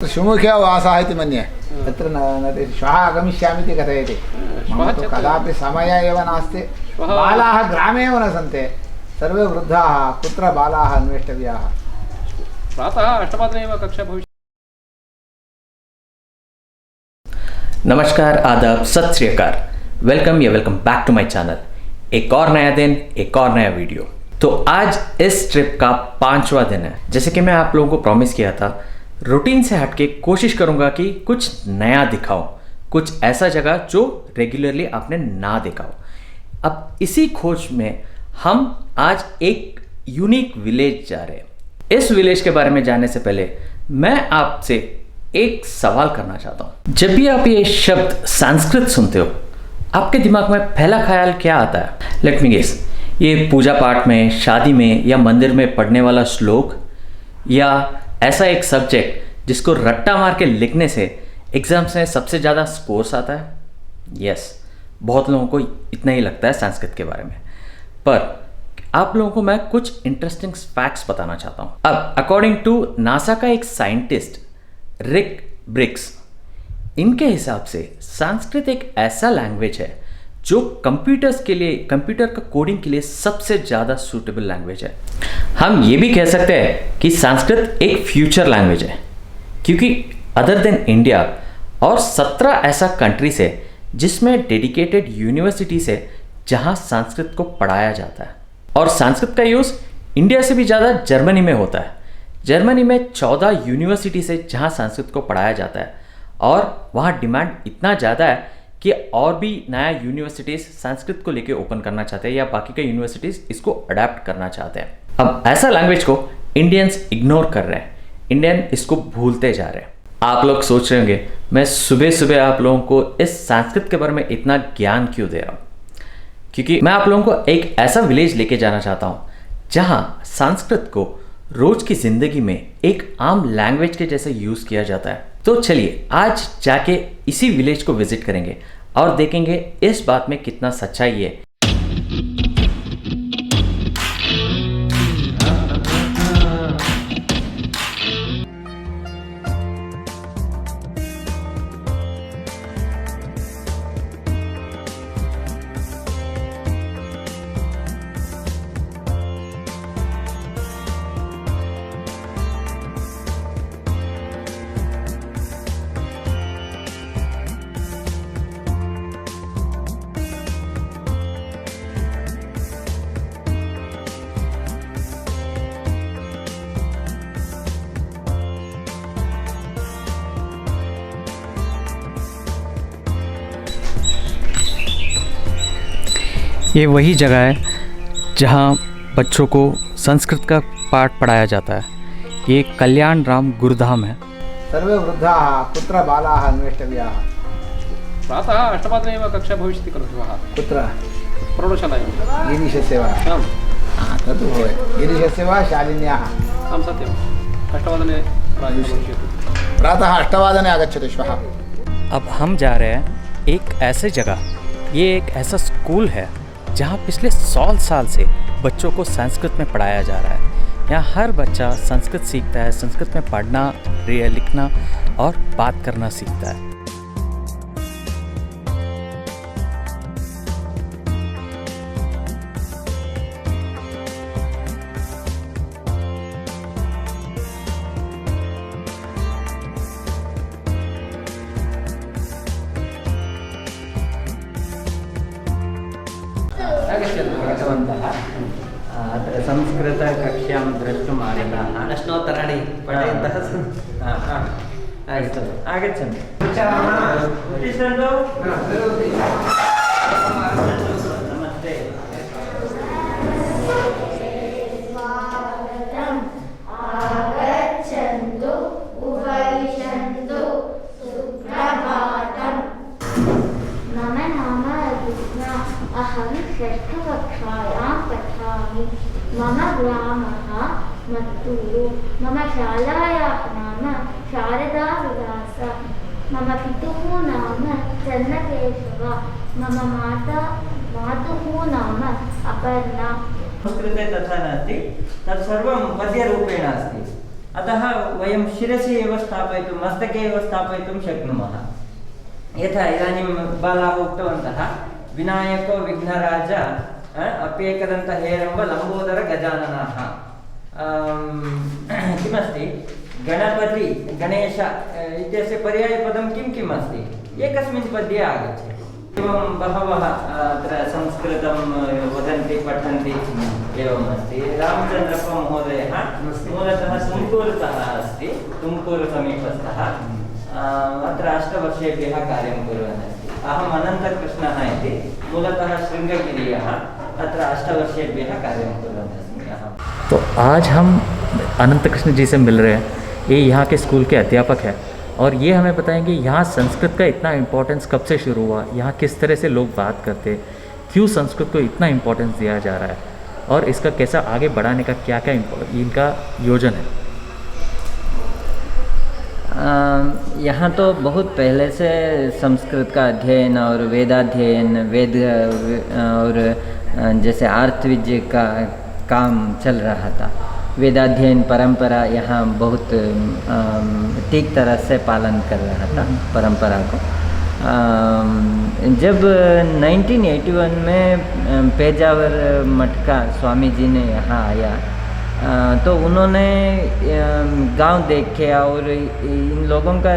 शिवमुखे वासः इति मन्ये तत्र न श्वः आगमिष्यामि इति कथयति। मम तु कदापि समयः एव नास्ति। बालाः ग्रामे एव न सन्ति, सर्वे वृद्धाः। कुत्र बालाः अन्वेष्टव्याः? प्रातः 8:15 एव कक्षा भविष्यति। नमस्कार, आदाब, सत श्री अकाल, वेलकम या welcome back to my channel. एक और नया दिन, एक और नया वीडियो। तो आज इस ट्रिप का 5वां दिन है। जैसे कि मैं आप लोगों को प्रॉमिस किया था, रूटीन से हटके कोशिश करूंगा कि कुछ नया दिखाऊं, कुछ ऐसा जगह जो रेगुलरली आपने ना देखा हो। अब इसी खोज में हम आज एक यूनिक विलेज जा रहे हैं। इस विलेज के बारे में जानने से पहले मैं आपसे एक सवाल करना चाहता हूं। जब भी आप ये शब्द संस्कृत सुनते हो, आपके दिमाग में पहला ख्याल क्या आता है? लेट मी गेस, ये पूजा पाठ में, शादी में या मंदिर में पढ़ने वाला श्लोक, या ऐसा एक सब्जेक्ट जिसको रट्टा मार के लिखने से एग्जाम्स में सबसे ज़्यादा स्कोर्स आता है? यस, बहुत लोगों को इतना ही लगता है संस्कृत के बारे में। पर आप लोगों को मैं कुछ इंटरेस्टिंग फैक्ट्स बताना चाहता हूँ। अब अकॉर्डिंग टू नासा का एक साइंटिस्ट रिक ब्रिक्स, इनके हिसाब से संस्कृत एक ऐसा लैंग्वेज है जो कंप्यूटर्स के लिए, कंप्यूटर का कोडिंग के लिए सबसे ज़्यादा सूटेबल लैंग्वेज है। हम ये भी कह सकते हैं कि संस्कृत एक फ्यूचर लैंग्वेज है, क्योंकि अदर देन इंडिया और 17 ऐसा कंट्रीज है जिसमें डेडिकेटेड यूनिवर्सिटीज़ है जहाँ संस्कृत को पढ़ाया जाता है। और संस्कृत का यूज़ इंडिया से भी ज़्यादा जर्मनी में होता है। जर्मनी में 14 यूनिवर्सिटीज़ है जहाँ संस्कृत को पढ़ाया जाता है, और वहाँ डिमांड इतना ज़्यादा है कि और भी नया यूनिवर्सिटीज़ संस्कृत को लेके ओपन करना चाहते हैं, या बाकी के यूनिवर्सिटीज़ इसको अडेप्ट करना चाहते हैं। अब ऐसा लैंग्वेज को इंडियंस इग्नोर कर रहे हैं, इंडियन इसको भूलते जा रहे हैं। आप लोग सोच रहे होंगे मैं सुबह सुबह आप लोगों को इस संस्कृत के बारे में इतना ज्ञान क्यों दे रहा हूँ? क्योंकि मैं आप लोगों को एक ऐसा विलेज लेके जाना चाहता हूँ जहाँ संस्कृत को रोज की जिंदगी में एक आम लैंग्वेज के जैसे यूज़ किया जाता है। तो चलिए आज जाके इसी विलेज को विजिट करेंगे और देखेंगे इस बात में कितना सच्चाई है। ये वही जगह है जहाँ बच्चों को संस्कृत का पाठ पढ़ाया जाता है। ये कल्याण राम गुरुधाम है। सर्वे वृद्धाः, कुत्र बालाः अन्वेष्टव्याः? प्रातः 8:15 एव कक्षा भविष्यति खलु श्वः। कुत्र? प्रौढशालायां। गिरीशस्य वा? आम्। तद् भवेत्। गिरीशस्य वा शालिन्याः? आं सत्यम्। 8:15 भविष्यति। प्रातः 8:00 आगच्छतु श्वः। अब हम जा रहे हैं एक ऐसे जगह, ये एक ऐसा स्कूल है जहाँ पिछले 100 साल से बच्चों को संस्कृत में पढ़ाया जा रहा है। यहाँ हर बच्चा संस्कृत सीखता है, संस्कृत में पढ़ना, लिखना और बात करना सीखता है। अत्र संस्कृतकक्ष्यां द्रष्टुम् आगताः। प्रश्नोत्तराणि पठन्तः आगच्छन्तु। नमस्ते। आगच्छन्तु, उपविशन्तु, सुप्रभातम्। मम नाम अभिज्ञा, अहं षष्ठकक्षायां पठामि। मम ग्रामः मत्तूरु। मम शालायाः नाम शारदाविलास। मम पितुः नाम चन्नकेशव। मम मातुः नाम अपर्णा। संस्कृते तथा नास्ति, तत्सर्वं पद्यरूपेण अस्ति। अतः वयं शिरसि एव स्थापयितुं मस्तके एव स्थापयितुं शक्नुमः। यथा इदानीं बालाः उक्तवन्तः विनायको विघ्नराज अप्येकदन्त हेरम्ब लम्बोदर गजाननाः। किमस्ति गणपति गणेश इत्यस्य पर्यायपदं किं किम् अस्ति एकस्मिन् पद्ये आगच्छति। एवं बहवः अत्र संस्कृतं वदन्ति पठन्ति एवम् अस्ति। रामचन्द्रप्प महोदयः मूलतः तुमकूरुतः अस्ति, तुमकूरु समीपस्थः। अत्र 8 वर्षेभ्यः कार्यं कुर्वन् अस्ति। अहम् अनन्तकृष्णः इति, मूलतः शृङ्गगिरियः, अत्र 8 वर्षेभ्यः कार्यं कुर्वन् अस्मि अहं। तो आज हम अनंत कृष्ण जी से मिल रहे हैं। ये यहाँ के स्कूल के अध्यापक हैं और ये हमें बताएंगे यहाँ संस्कृत का इतना इम्पोर्टेंस कब से शुरू हुआ, यहाँ किस तरह से लोग बात करते हैं, क्यों संस्कृत को इतना इम्पोर्टेंस दिया जा रहा है और इसका कैसा आगे बढ़ाने का क्या क्या इनका योजन है। यहाँ तो बहुत पहले से संस्कृत का अध्ययन और वेदाध्ययन वेद और जैसे आर्तविद्य का काम चल रहा था। वेदाध्ययन परंपरा यहाँ बहुत ठीक तरह से पालन कर रहा था परंपरा को। जब 1981 में पेजावर मठ का स्वामी जी ने यहाँ आया तो उन्होंने गांव देखे और इन लोगों का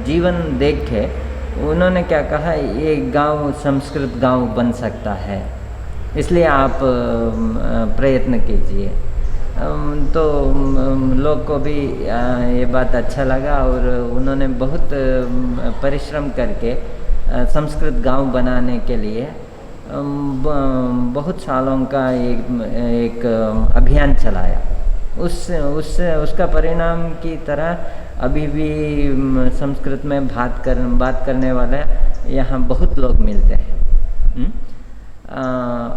जीवन देखे उन्होंने क्या कहा, ये गांव संस्कृत गांव बन सकता है, इसलिए आप प्रयत्न कीजिए। तो लोग को भी ये बात अच्छा लगा और उन्होंने बहुत परिश्रम करके संस्कृत गांव बनाने के लिए बहुत सालों का एक अभियान चलाया। उसका परिणाम की तरह अभी भी संस्कृत में बात करने वाले यहाँ बहुत लोग मिलते हैं।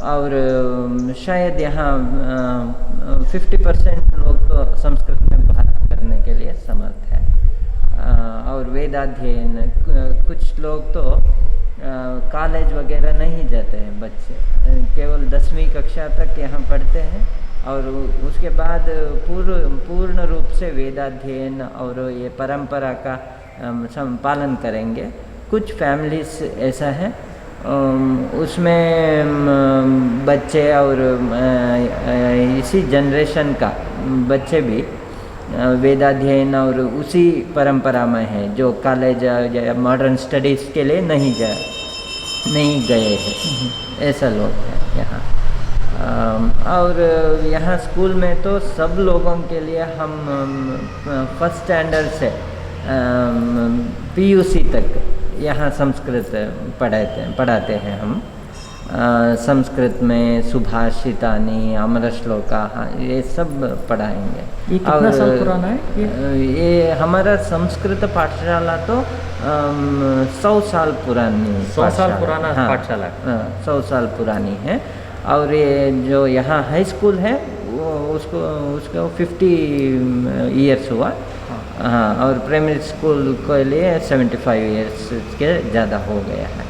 और शायद यहाँ 50% लोग तो संस्कृत में बात करने के लिए समर्थ है। और वेदाध्ययन कुछ लोग तो कॉलेज वगैरह नहीं जाते हैं, बच्चे केवल 10वीं कक्षा तक यहाँ पढ़ते हैं और उसके बाद पूर्ण रूप से वेदाध्ययन और ये परंपरा का पालन करेंगे। कुछ फैमिलीज ऐसा है उसमें बच्चे और इसी जनरेशन का बच्चे भी वेदाध्ययन और उसी परंपरा में है जो कॉलेज या मॉडर्न स्टडीज़ के लिए नहीं गए हैं, ऐसा लोग हैं यहाँ। और यहाँ स्कूल में तो सब लोगों के लिए हम फर्स्ट स्टैंडर्ड से PUC तक यहाँ संस्कृत पढ़ाते हैं हम। संस्कृत में सुभाषितानि अमर श्लोका ये सब पढ़ाएंगे। ये कितना साल पुराना है? ये हमारा संस्कृत पाठशाला तो 100 साल पुरानी 100 साल पुराना पाठशाला 100 साल पुरानी है। और ये जो यहाँ हाई स्कूल है उसको 50 इयर्स हुआ। हाँ, और प्राइमरी स्कूल के लिए 75 इयर्स के ज़्यादा हो गया है।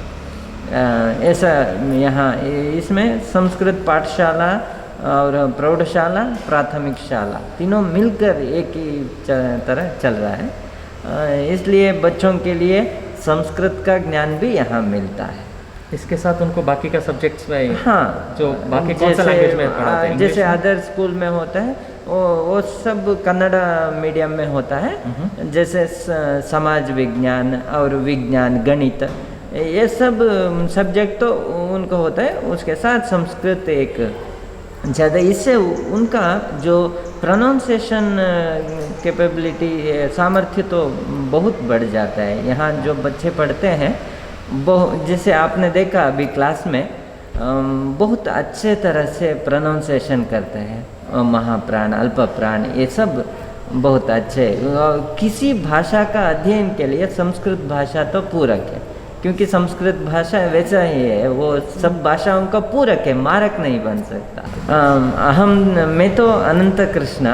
ऐसा यहाँ इसमें संस्कृत पाठशाला और प्रौढ़शाला प्राथमिक शाला तीनों मिलकर एक ही तरह चल रहा है। इसलिए बच्चों के लिए संस्कृत का ज्ञान भी यहाँ मिलता है। इसके साथ उनको बाकी का सब्जेक्ट्स में हाँ, जो बाकी कौन सा लैंग्वेज में पढ़ाते हैं, जैसे अदर स्कूल में होता है वो सब कन्नड़ा मीडियम में होता है। जैसे समाज विज्ञान और विज्ञान गणित ये सब सब्जेक्ट तो उनको होता है, उसके साथ संस्कृत एक ज़्यादा। इससे उनका जो प्रोनाउंसिएशन कैपेबिलिटी सामर्थ्य तो बहुत बढ़ जाता है। यहाँ जो बच्चे पढ़ते हैं जैसे आपने देखा अभी क्लास में बहुत अच्छे तरह से प्रोनाउंसिएशन करते हैं। महाप्राण अल्प प्राण ये सब बहुत अच्छे। किसी भाषा का अध्ययन के लिए संस्कृत भाषा तो पूरक है, क्योंकि संस्कृत भाषा वैसा ही है, वो सब भाषाओं का पूरक है, मारक नहीं बन सकता। मैं तो अनंत कृष्णा,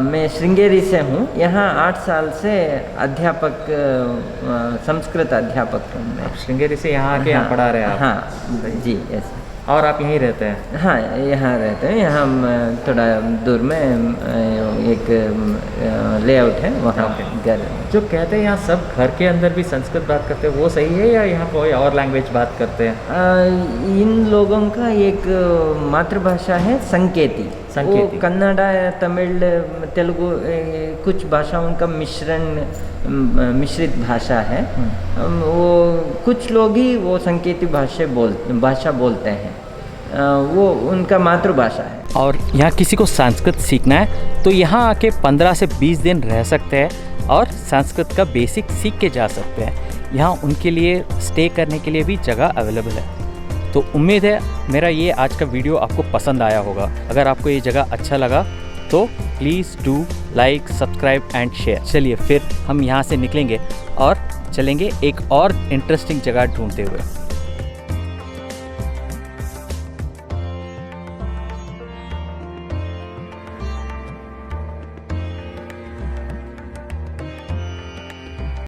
मैं श्रृंगेरी से हूँ। यहाँ 8 साल से अध्यापक संस्कृत अध्यापक हूँ मैं। श्रृंगेरी से यहाँ आके यहाँ पढ़ा रहे हैं आप? हाँ जी, ऐसा। और आप यहीं रहते हैं? हाँ, यहाँ रहते हैं। यहाँ हम थोड़ा दूर में एक लेआउट है, वहाँ घर। जो कहते हैं यहाँ सब घर के अंदर भी संस्कृत बात करते हैं, वो सही है या यहाँ कोई और लैंग्वेज बात करते हैं? इन लोगों का एक मातृभाषा है संकेती। वो कन्नड़ा, तमिल, तेलुगु कुछ भाषाओं का मिश्रित भाषा है। वो कुछ लोग ही वो संकेती भाषा बोलते हैं, वो उनका मातृभाषा है। और यहाँ किसी को संस्कृत सीखना है तो यहाँ आके 15 से 20 दिन रह सकते हैं और संस्कृत का बेसिक सीख के जा सकते हैं। यहाँ उनके लिए स्टे करने के लिए भी जगह अवेलेबल है। तो उम्मीद है मेरा ये आज का वीडियो आपको पसंद आया होगा। अगर आपको ये जगह अच्छा लगा तो please do like, subscribe and share. चलिए फिर हम यहाँ से निकलेंगे और चलेंगे एक और इंटरेस्टिंग जगह ढूंढते हुए।